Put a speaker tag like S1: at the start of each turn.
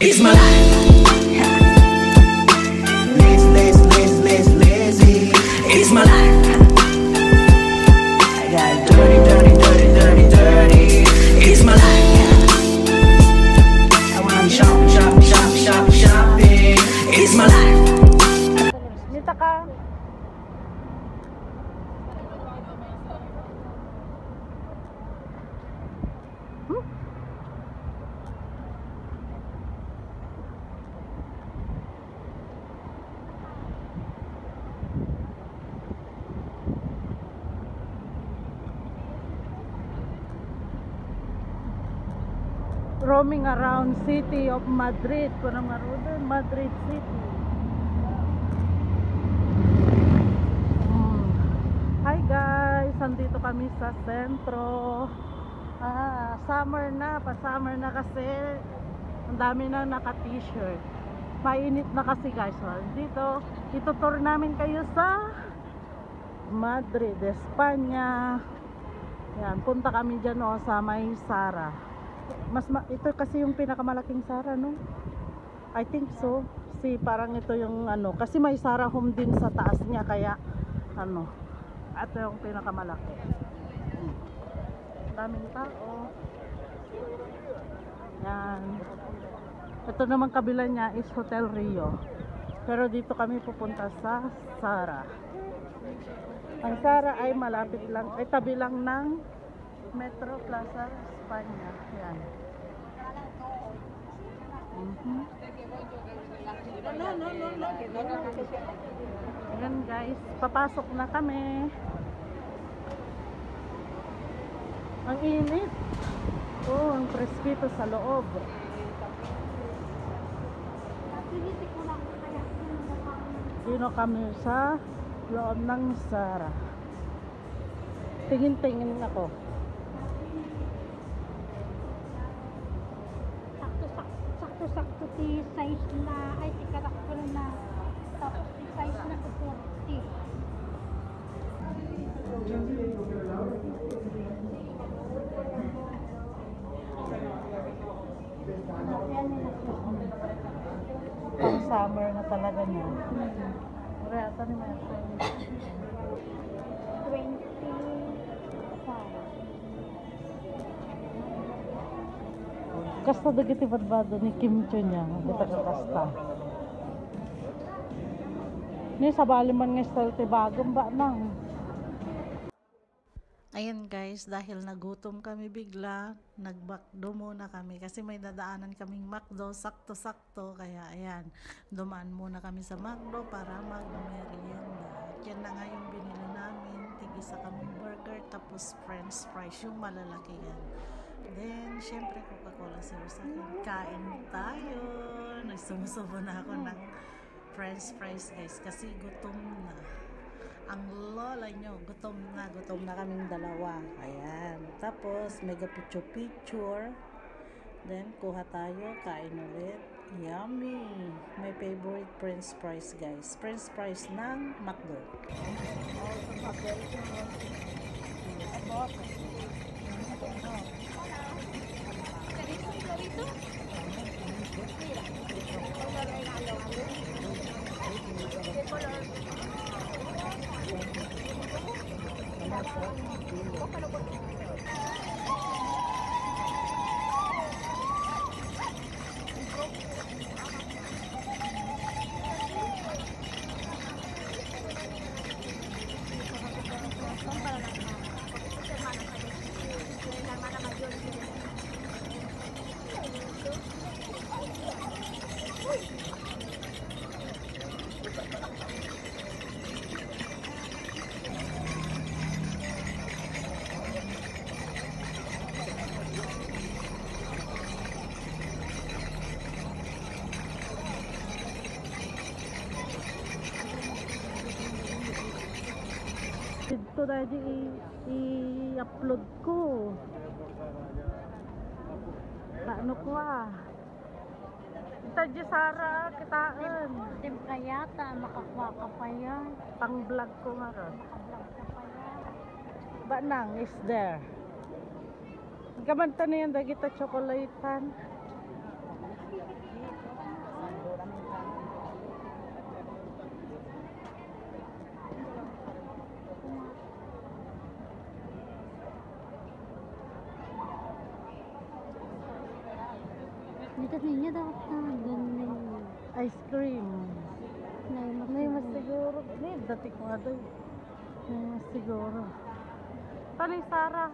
S1: It's my life. Lazy. It's my life. I got dirty. It's my life. I wanna shopping. It's my life.
S2: Nita ka. Roaming around city of Madrid. Kunang maroon, Madrid City. Hi guys, nandito kami sa sentro. Summer na, pa-summer na kasi ang dami na naka-t-shirt. Mainit na kasi guys. Dito, itutour namin kayo sa Madrid, Espanya. Yan, punta kami dyan sa may Zara. Ito kasi yung pinakamalaking Zara, no? I think so. Parang ito yung kasi may Zara Home din sa taas niya, kaya ito yung pinakamalaki. Daming tao. Yan. Ito naman kabila niya is Hotel Rio. Pero dito kami pupunta sa Zara. Ang Zara ay malapit lang, ay tabi lang ng Metro Plaza Espanya. Yan. Ayan guys, papasok na kami. Ang init. Ang preskito sa loob. Dito kami sa loob ng Zara. Tingin-tingin ako.
S3: Sakto ti size na ay ti karakter na, tapos ti size na kukurti.
S2: Pang summer na talaga niya. Ito ni Maya.
S3: 25.
S2: Kasta dagiti badbado ni Kim Cho niya. Dito ka kasta. Ni sa baliman nga style ti bagong ba nang. Ayan guys, dahil nagutom kami bigla, nagbakdo muna kami kasi may dadaanan kaming McDo, sakto-sakto, kaya ayan, dumaan muna kami sa McDo para mag-merienda. Yan na nga yung binili namin, tig-isa kaming burger, tapos french fries, yung malalaki yan. Then, syempre Coca-Cola Zero sa akin. Kain tayo! Nagsumusubo na ako ng french fries guys kasi gutom na. Ang lola nyo, gutom na kaming dalawa. Ayan. Tapos, mega picture. Then, kuha tayo, kain ulit. Yummy! My favorite french fries guys. French fries ng McDo. Ito dahil i-upload ko. Paano ko Ito di Zara, kitaan.
S3: Tim kayata, makakuha ka pa yan.
S2: Pang vlog ko nga ron.
S3: Makablog ka pa yan.
S2: Ba nang is there? Gamanta na yan, dagita chocolatean.
S3: Dito ninyo dapat na ganun.
S2: Ice cream. May mas
S3: siguro.
S2: siguro. Dati ko nga doon. May mas siguro. Paano yung Sarah?